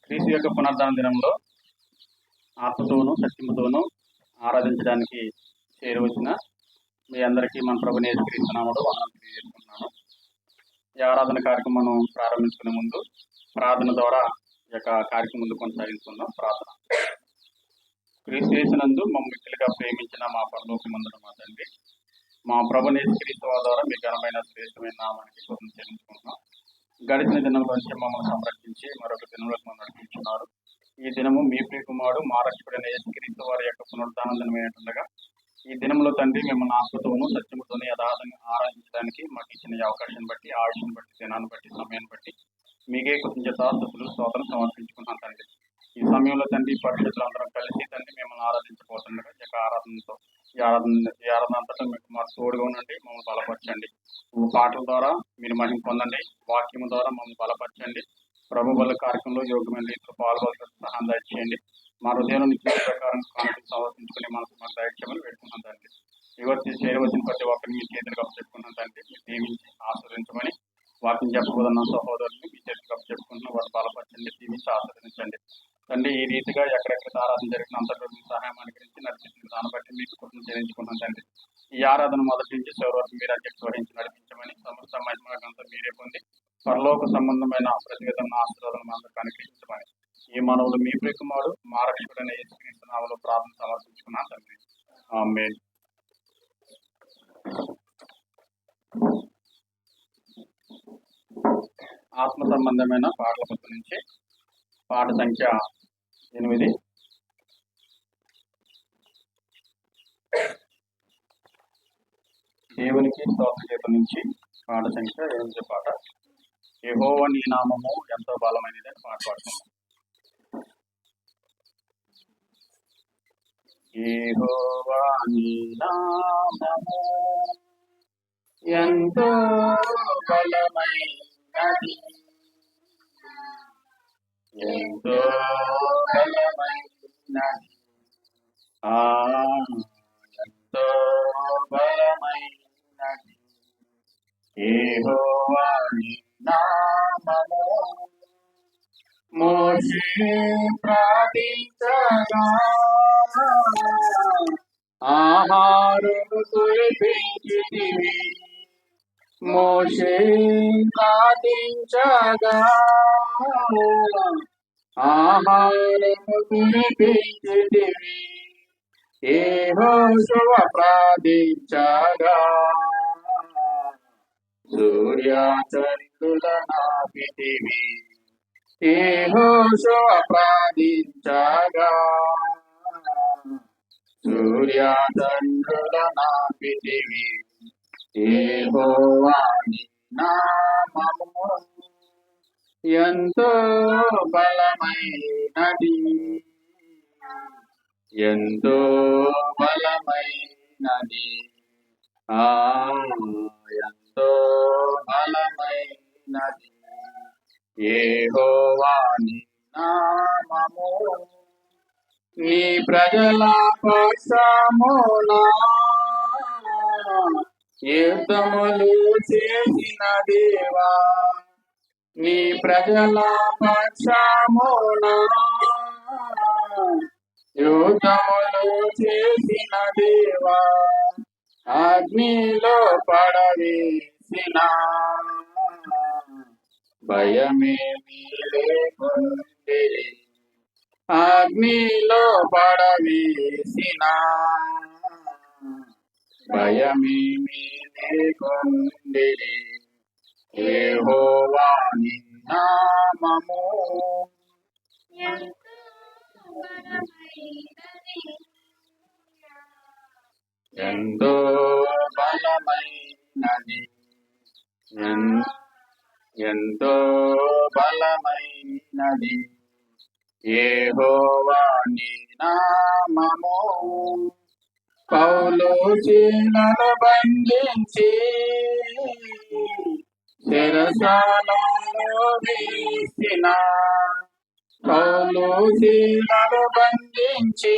క్రీస్తు యొక్క పునరుద్ధాన దినంలో ఆత్మతోనూ సత్యముతోనూ ఆరాధించడానికి చేరవచ్చిన మీ అందరికీ మన ప్రభుని యేసుక్రీస్తు నామములో వందనాలు తెలియజేస్తున్నాను. ఈ ఆరాధన కార్యక్రమం మనం ప్రారంభించుకునే ముందు ప్రార్థన ద్వారా ఈ యొక్క కార్యక్రమం ముందు కొనసాగించుకుందాం. ప్రార్థన. క్రీస్తు యేసునందు మమ్మల్ని మిక్కిలిగా ప్రేమించిన మా పరలోకమందున మా తండ్రి, మా ప్రభుని యేసుక్రీస్తు ద్వారా మీ ఘనమైన శ్రేష్టమైన నామానికి కృతజ్ఞతలు చెల్లించుకుంటున్నాం. గడిచిన దినంలోంచి మమ్మల్ని సంరక్షించి మరొక దినంలోకి మనం నడిపించున్నారు. ఈ దినము మీ ప్రియకుమారుడు మా రక్షకుడైన యేసుక్రీస్తు వారి యొక్క పునరుద్ధాన దినమైనట్లుగా ఈ దినంలో తండ్రి మిమ్మల్ని ఆత్మతోనూ సత్యముతోనూ యథార్థంగా ఆరాధించడానికి మాకు ఇచ్చిన ఈ అవకాశం బట్టి, ఆయుష్ను బట్టి, దినాన్ని బట్టి, సమయాన్ని బట్టి మీకే కృతజ్ఞతాస్తుతులు స్తోత్రం సమర్పించుకున్నాను తండ్రి. ఈ సమయంలో తండ్రి పరిశుద్ధులందరం కలిసి తండ్రి మిమ్మల్ని ఆరాధించబోతుండగా ఈ యొక్క ఆరాధనతో ఈ ఆరాధన అంతటా మీకు మాకు తోడుగా ఉండండి, మమ్మల్ని బలపరచండి. పాటల ద్వారా మీరు మహిమ పొందండి, వాక్యం ద్వారా మమ్మల్ని బలపరచండి. ప్రభు బల కార్యక్రమంలో యోగ్యమైన రీతిలో పాల్గొనడానికి సహాయం దయచేయండి. మా హృదయం నిత్య ప్రకారం కానుకలు సమర్పించుకుని మనకు మాకు దయచేయమని వేడుకుంటున్నాం తండ్రి. యువతి చేరవచ్చిన ప్రతి ఒక్కరిని మీ చేతులకు అప్పచెప్పుకుంటున్నాం తండ్రి. మీరు దీవించి ఆస్వాదించమని వాటిని చెప్పబోతున్న సహోదరుని మీ చేతులకు అప్పచెప్పుకుంటున్నాం. వారు బలపరచండి, దీవించి ఆస్వాదించండి తండ్రి. ఈ రీతిగా ఎక్కడెక్కడ ఆరాధన జరిగిన అంతటా మీ సహాయం అనుగ్రహించి నడిపించిన దాన్ని బట్టి మీకు కృతజ్ఞతలు చెల్లించుకున్నాం తండ్రి. ఈ ఆరాధన మొదటి నుంచి చివరి వరకు మీరు అధ్యక్ష వహించి నడిపించమని సమస్త మహిమగంతా మీరే పొంది పరలోక సంబంధమైన ప్రతి విధమైన ఆశీర్వాదాలను అందరికీ అనుగ్రహించమని ఈ మనవులు మీ ప్రియకుమారుడు మా రక్షకుడైన యేసుక్రీస్తు నామములో ప్రార్థన సమర్పించుకున్నాను తండ్రి. ఆమేన్. ఆత్మ సంబంధమైన పాటల పుస్తకం నుంచి పాట సంఖ్య 8. దేవునికి స్తోత్ర గీతం నుంచి పాట సంఖ్య 8 పాట. యెహోవా నీ నామము ఎంతో బలమైనది అని పాట పాడుతున్నాం. యెహోవా నీ నామము ఎంతో బలమైనది, ఎంతో బలమైనది, ఎంతో బలమైనది. యెహోవా నీ నామము మోషే ప్రార్థించగా ఆహారము కురిపించితివి. మోషే ప్రార్థించగా ఆహారము కురిపించితివి. యెహోషువ ప్రార్థించగా సూర్యచంద్రుల నాపితివి. యెహోషువ ప్రార్థించగా సూర్యచంద్రుల నాపితివి. యెహోవా నీ నామము ఎంతో బలమైనది, ఎంతో బలమైనది, ఎంతో బలమైనది. యెహోవా నీ నామము నీ ప్రజల పక్షమున యుద్ధములు చేసిన దేవా. నీ ప్రజల పక్షమున యుద్ధములు చేసిన దేవా. అగ్నిలో పడవేసిన భయమేమీ లేకుండే. అగ్నిలో పడవేసిన భయమేమీ లేకుండే. యెహోవా నీ నామము ఎంతో బలమైనది, ఎంతో బలమైనది. యెహోవా నీ నామము పౌలు చీలను బంధించి చెరసాలలో వేసిన. పౌలు చీలను బంధించి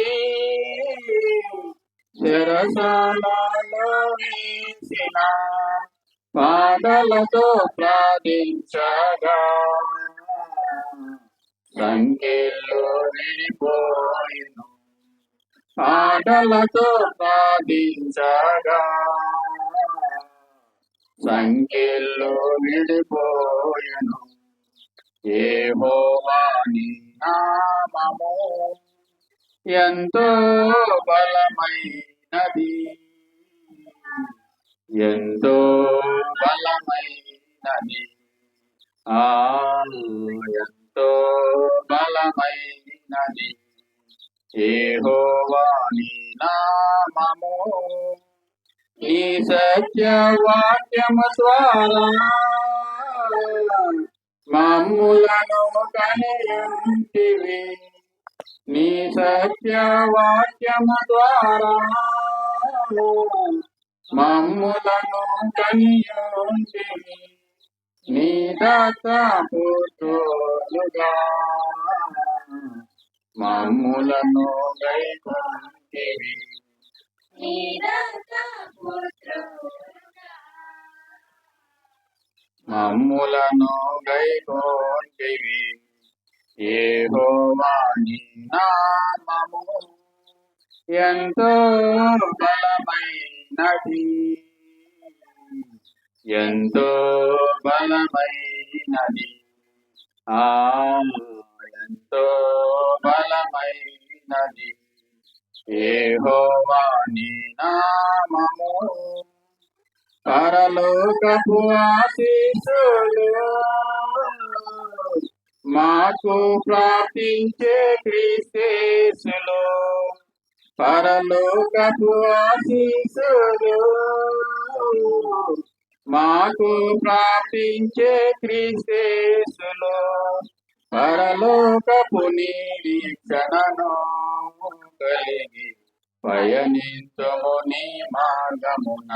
చెరసాలలో వేసిన. పాటలతో ప్రార్థించగా సంఖ్యలో విడిపోయిను ఆటలతో సాధించగా సంఖ్యలో విడిపోయెను యెహోవా నీ నామము ఎంతో బలమైనది ఎంతో బలమైనది ఎంతో బలమైనది యెహోవా నీ నామము నీ సత్యవాక్యము ద్వారా మమ్ములను కనియుంటివి నీ సత్యవాక్యము ద్వారా మమ్ములను కనియుంటివి నీ దత్తపుత్రులుగా మమ్ములను గైకొంటివి మమ్ములను గైకొంటివి యెహోవా నీ నామము ఎంతో బలమైనది ఎంతో బలమైనది ఎంతో బలమైనది యెహోవా నీ నామము పరలోకపు ఆశీస్సులు మాకు ప్రాప్తించే క్రీస్తేసులు పరలోకపు ఆశీస్సులు మాకు ప్రాప్తించే క్రీస్తేసులు పరలోకపు నిరీక్షణను కలిగి పయనింతుము నీ మార్గమున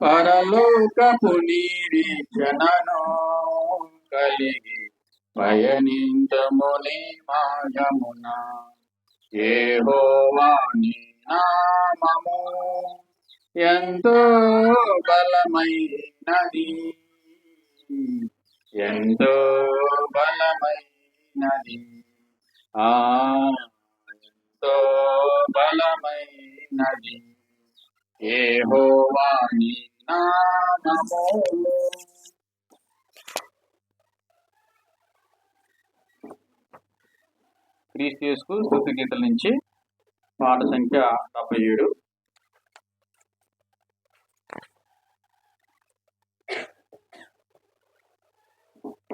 పరలోకపు నిరీక్షణను కలిగి పయనింతుము నీ మార్గమున యెహోవా నీ నామము ఎంతో బలమైనది ఎంతో బలమైనది ఎంతో బలమైనది యెహోవా నీ నామము క్రీస్తుకు స్తుతి గీతల నుంచి పాట సంఖ్య 77.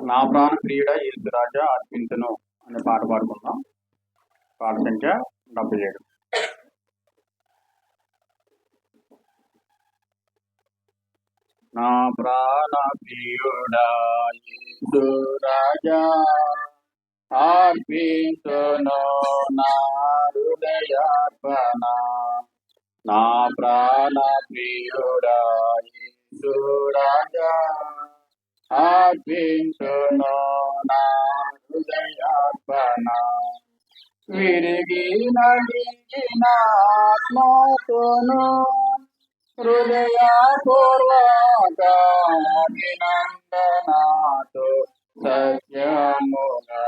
నా ప్రాణ ప్రియుడ యేసు రాజా అర్పించును అనే పాట పాడుకుందాం. పాట సంఖ్య 77. నా ప్రాణ ప్రియుడా యేసు రాజా అర్పించును నా హృదయార్పణ నా ప్రాణ ప్రియుడా యేసు రాజా అర్పించును నా హృదయార్పణ విరిగి నలిగిన ఆత్మతోను హృదయపూర్వక అభినందనతో సత్యముగా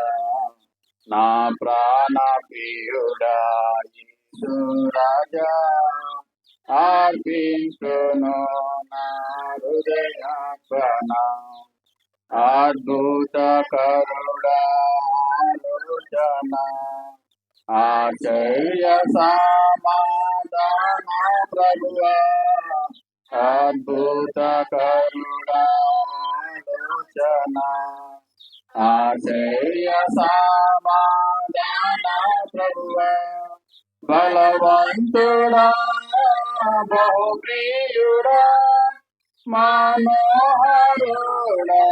నా ప్రాణ ప్రియుడా యేసు రాజా అర్పించును నా హృదయార్పణ అద్భుత కరుణా ఆలోచన ఆశ్చర్య సమాధాన ప్రభువా అద్భుత కరుణా ఆలోచన ఆశ్చర్య సమాధాన ప్రభువా బలవంతుడా బహుప్రియుడా మనోహరుడా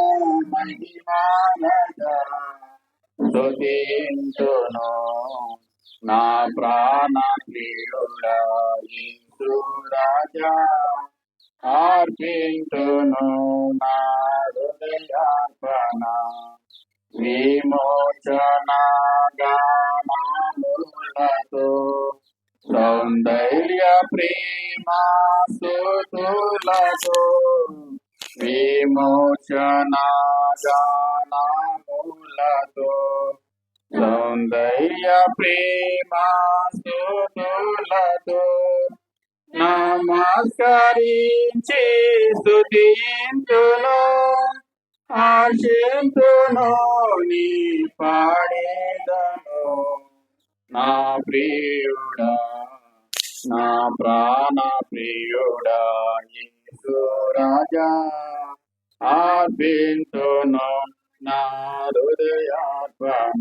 మహిమానగా స్తుతించును నా ప్రాణ ప్రియుడా యేసు రాజా అర్పించును నా హృదయార్పణ విమోచన గానములతో సౌందర్య ప్రేమ స్తుతులతో విమోచన గానములతో సౌందర్య ప్రేమ స్తుతులతో నమస్కరించి స్తుతింతును ఆశింతును నీ పాడేదను నా ప్రియుడా నా ప్రాణ ప్రియుడా యేసు రాజా అర్పింతును నా హృదయార్పణ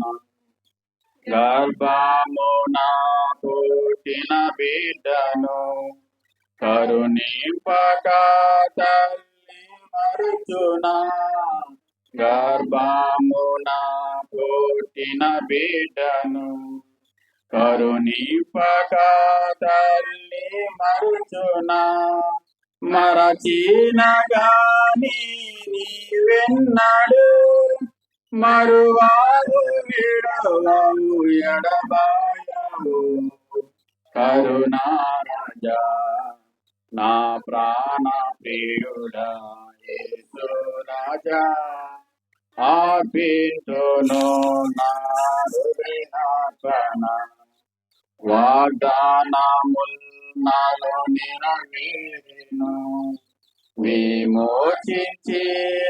గర్భమున పుట్టిన బిడ్డను కరుణింపక తల్లి మరుచునా గర్భమున పుట్టిన బిడ్డను కరుణింపక తల్లి మరుచునా మరచిన గాని నీవెన్నడు మరువారు విడవవు ఎడబాయవు కరుణారాజా నా ప్రాణ ప్రియుడా యేసు రాజా అర్పింతును నా హృదయార్పణ వాగ్దానముల్ నాలో నెరవేరును విమోచించి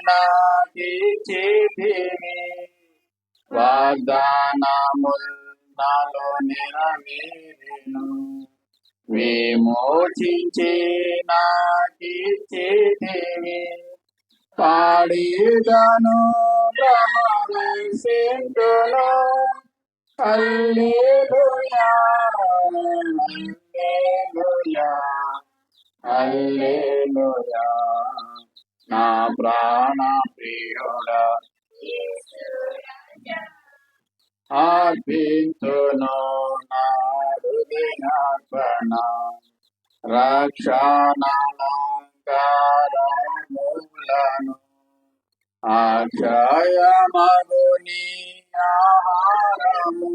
నాకిచ్చితివి వాగ్దానముల్ నాలో నెరవేరును విమోచించి నాకిచ్చితివి పాడిదను బ్రహ్మసింతును హల్లెలూయా హల్లెలూయా హల్లెలూయా నా ప్రాణ ప్రియుడా అర్పింతును నా హృదయార్పణ రక్షణాలంకారములను అక్షయమగుని ఆహారము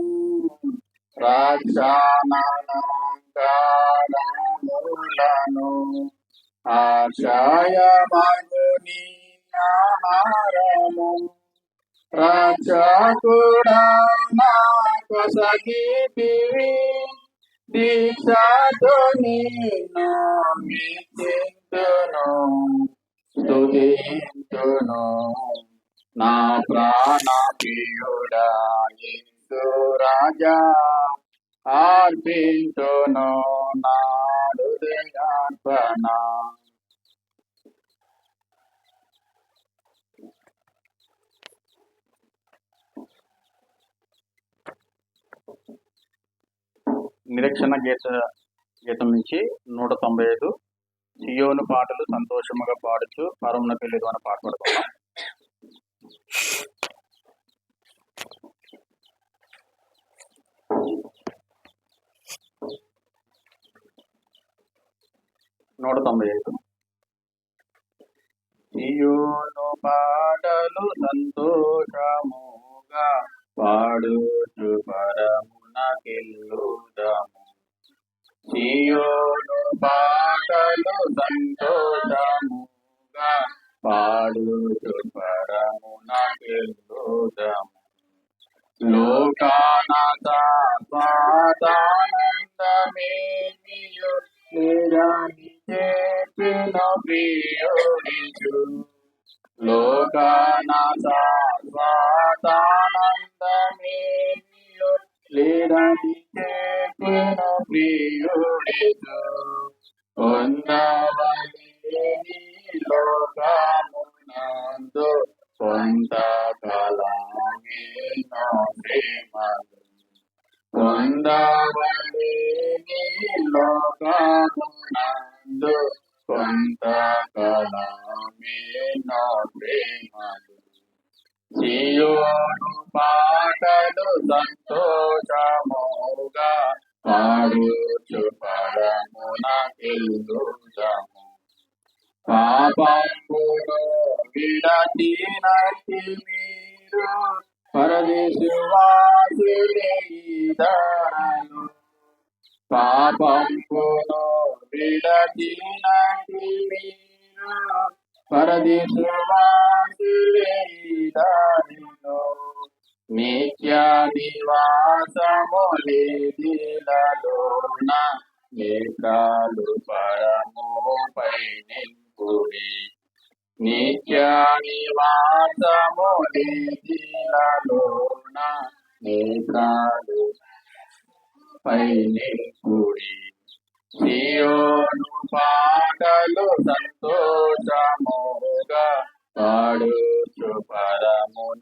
రక్షణాలంకారములను అక్షయమగుని ఆహారము రక్షకుడా నాకు సఖితివి దీక్షతో నిన్ను మెచ్చింతును స్తుతింతును నా ప్రాణ ప్రియుడా యేసు రాజా అర్పింతును నా హృదయార్పణ నిరీక్షణ గీతం నుంచి 195 సియోను పాటలు సంతోషముగా పాడుచు పరమున పెళ్ళిదు అని పాట పాడుకున్నాం. సియోను పాటలు సంతోషముగా పాడుచు పరమునకెళ్ళుదాము సియోను పాటలు సంతోషముగా పాడుచు పరమునకెళ్ళుదాము లోకాన స్వాదానందమేమియు లేదని చెప్పిన ప్రియుడిచు లోకాన స్వాదానందమేమియు లేదని చెప్పిన ప్రియుడిచు పొందవలేని లోకమునందు కొంతకాలమేనో ప్రేమలు పొందవలేని లోకమునందు కొంతకాలమేనో ప్రేమలు సియోను పాటలు సంతోషముగా పాడుచు పరమునకెళ్ళుదాము పాపమును విడచినట్టి మీరు పరదేశవాసులే ధరలు పాపమును విడచినట్టి మీరు పరదేశవాసులే ధరలు నిత్య నివాసములిదిలలోన నేత్రాలు పరముపై నింపుడి. నిత్య నివాసములిదిలలోన నేత్రాలు పై నింపుడి. సియోను పాటలు సంతోషముగా పాడుచు పరమునకెళ్ళుదాం.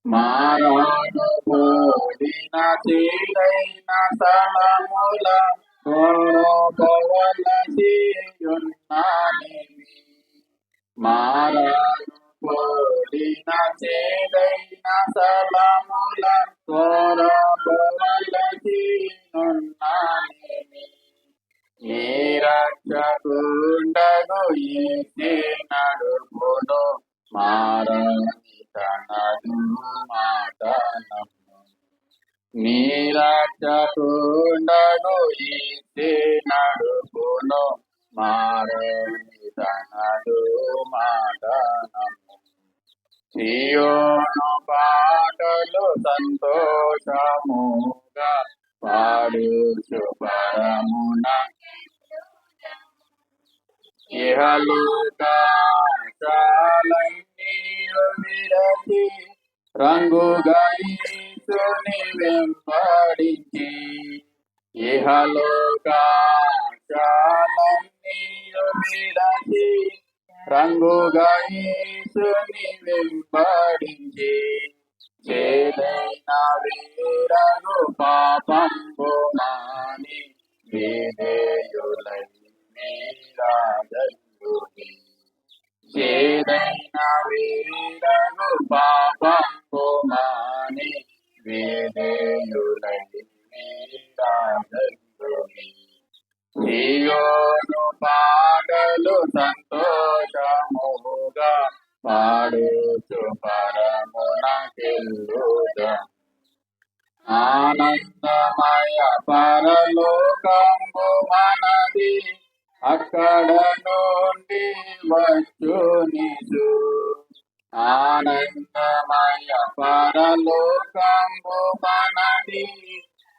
మారాను పోడిన చీరైన స్థలముల కొరపవలసియున్నానివి. మారాను పోడిన చీరైన స్థలముల కొరపవలసియున్నానివి. ఈ రక్షకుండగు యేసే నడుపును మారని తనదు మాట నమ్ము. నీ రక్షకుండగు యేసే నడుపును మారని తనదు మాట నమ్ము. సియోను పాటలు సంతోషముగా పాడుచు పరమున ఇహలోకాశాలన్నీయు విడచి రంగుగా యేసుని వెంబడించి. ఇహలోకాశాలన్నీయు విడచి రంగుగా యేసుని వెంబడించి. చేదైన వీరగు పాపంబు మాని విధేయులై మీరాజల్లుడి. చేదైన వీరగు పాపంబు మాని విధేయులై మీరాజల్లుడి. సియోను పాటలు సంతోషముగా పాడుచు పరమునకెళ్ళుదాం. ఆనందమయ పరలోకంబు మనది, అక్కడ నుండి వచ్చు నిజు. ఆనందమయ పరలోకంబు మనది,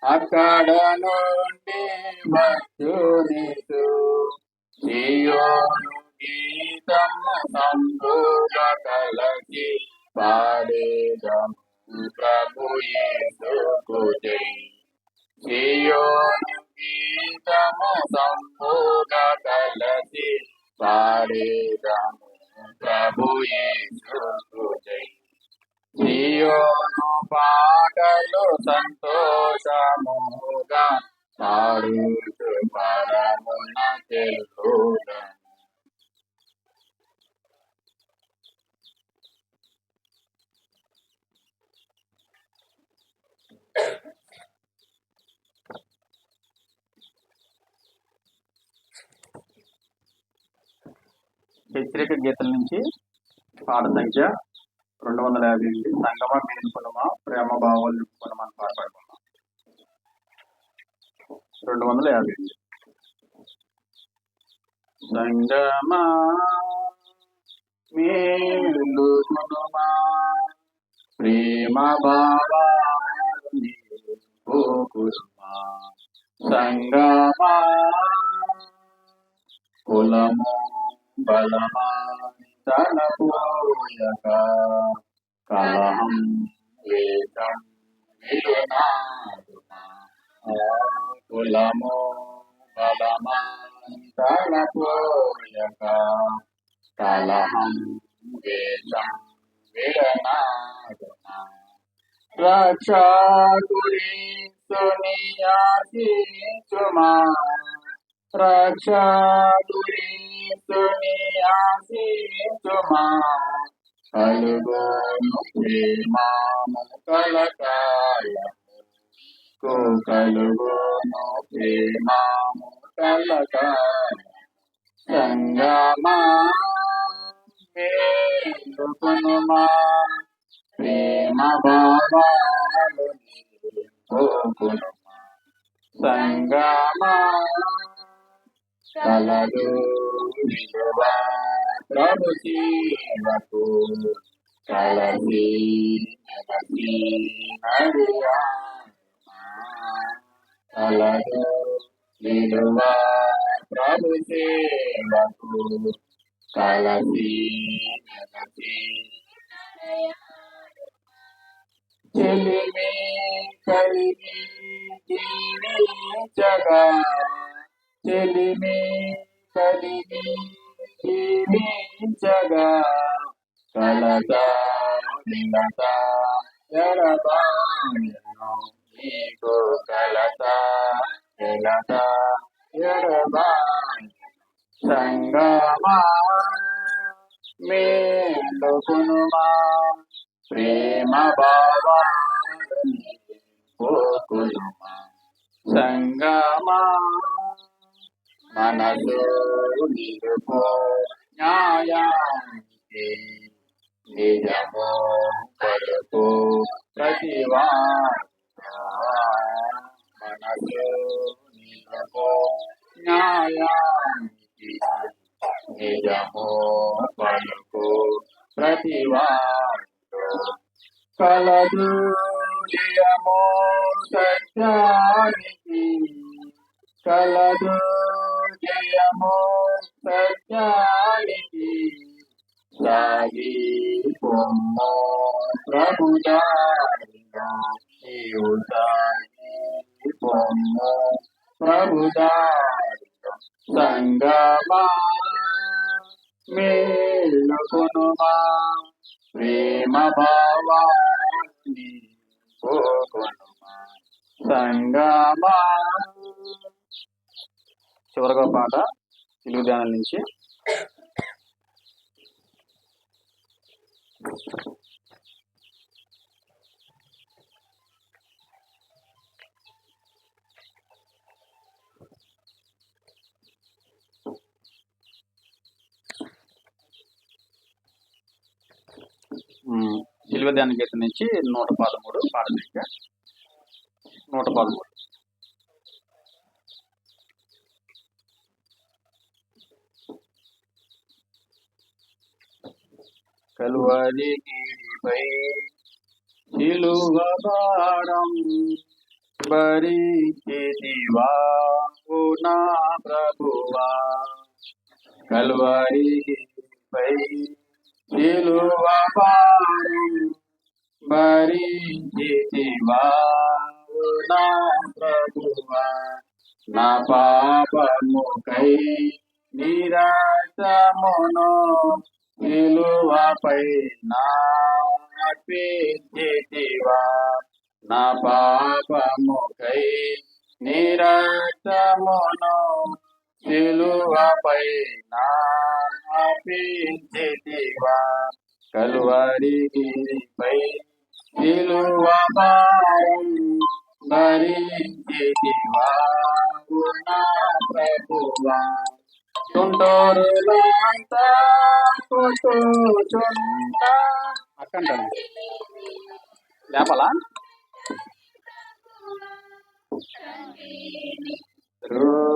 అక్కడ నుండి వచ్చు నిజు. సియోను గీతము సంబుగా కలసి పాడేదము ప్రభు యేసుకు జై. సియోను గీతము సంబుగా కలసి పాడేదము ప్రభు యేసుకు జై. సియోను పాటలు సంతోషముగా పాడుచు పరమునకెళ్ళుదాం. హెచ్చరిక గీతల నుంచి పాట సంఖ్య 258. సంగమ మేలుకొనుమా ప్రేమ భావాలు నింపుకొనుమా అని పాట పాడుకున్నాం. 258. సంగమా మేలుకొనుమా ప్రేమ భావాలు నింపుకొనుమా. సంగమా కులము బలమా తలపోయక కలహం వేదం విలునాదుమా. కులము బలమా తలపోయక కలహం వేదం విడనాదుమా. రక్షకుడి సునియాసించుమా. రక్షకుడి సునియాసించుమా. కలుగోను ప్రేమము కలకాలము. కలుగోను ప్రేమము కలకాలము. సంగమా మేలుకొనుమా ప్రేమ భావాలు నింపుకొనుమా. సంగమా కలదు విలువ ప్రభు సేవకు. కలసి మెలసి నడియా కలదు విలువ ప్రభు సేవకు కలసి మెలసి చెలిమి కలిగి జీవించగా చెలిమి కలిగి జీవించగా కలత విలత ఎడబాయను నీకు కలత విలత ఎడబాయను సంగమా మేలుకొనుమా ప్రేమ భావాన్ని పోకునుమా సంగమా మనసు నిలుపు న్యాయానికి నిజము పలుకు ప్రతివాడు మనసు నిలుపు న్యాయానికి నిజము పలుకు ప్రతివాడు కలదు జయము సత్యానికి కలదు జయము సత్యానికి సాగి పొమ్ము ప్రభుదారిలో నీవు సాగి పొమ్ము ప్రభుదారిలో సంగమా మేలుకొనుమా ప్రేమ భావాన్ని పోకొనుమా సంగమా. చివరిగా పాట తెలుగు ధ్యానం నుంచి సిలువ ధ్యాన గీతం నుంచి 113 పాట సంఖ్య 113. కలువరిగిరిపై సిలువ భారం భరించితివా ఓ నా ప్రభువా కలువరిగిరిపై సిలువ భారం భరించితివా ఓ నా ప్రభువా నా పాపముకై నిరతమును సిలువపై నార్పించితివా నా పాపముకై నిరతమును సిలువపై నార్పించితివా కలువరిగిరిపై సిలువ భారం భరించితివా ఓ నా ప్రభువా తుంటూరులంతా కూర్చుంటా అక్కంటాను లేపలా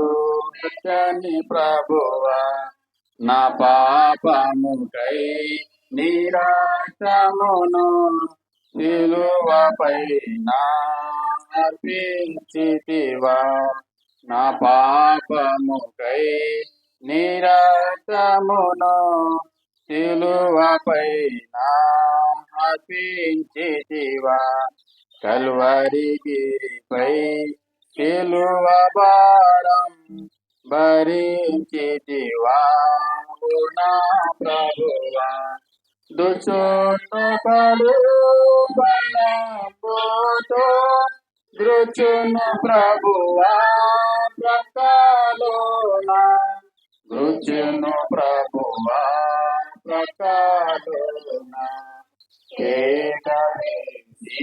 రూపని ప్రభువా నా పాపముకై నిరాశమును సిలువపై నార్పించితివా నా పాపముకై నిరతమును సిలువపై నార్పించితివా కలువరిగిరిపై సిలువ భారం భరించితివా ఓ నా ప్రభువా దుచును పలు బలముతో దృచును ప్రభువా ప్రకాలోన దృచును ప్రభువా ప్రకాలోన కేకవేసి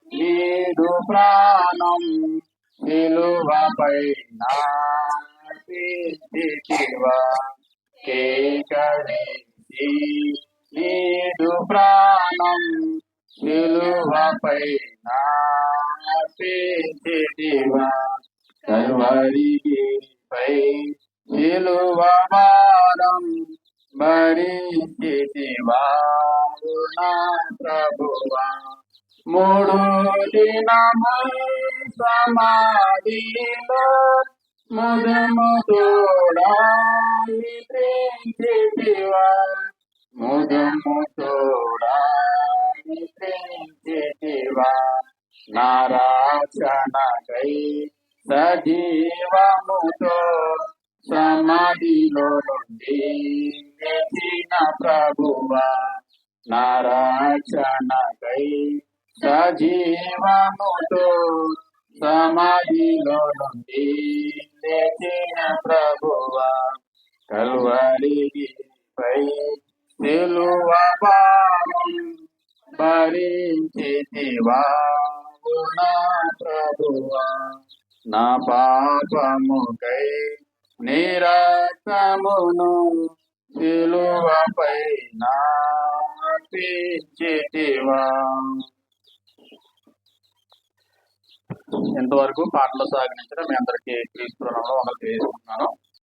నీదు ప్రాణం సిలువపై నార్పించితివా కేకవేసి నీదు ప్రాణం సిలువపై నార్పించితివా కలువరిగిరిపై సిలువ భారం భరించితివా నా ప్రభువా. 3 దినము సమాధిలో ముదముతోడా నిద్రించితివా. ముదముతోడా నిద్రించితివా. నా రక్షణకై సజీవముతో సమాధిలో నుండి లేచిన ప్రభువా. నా రక్షణకై సజీవముతో సమాధిలో నుండి లేచిన ప్రభువా. కల్వరిపై సిలువ భారం భరించితివా నా ప్రభువా. నా పాపముకై నీ రక్తమును సిలువపై నార్పించితివా. ఇంతవరకు పాటలు సాగించిన మీ అందరికీ క్రీస్తు నామములో వందనాలు తెలియజేస్తున్నాను.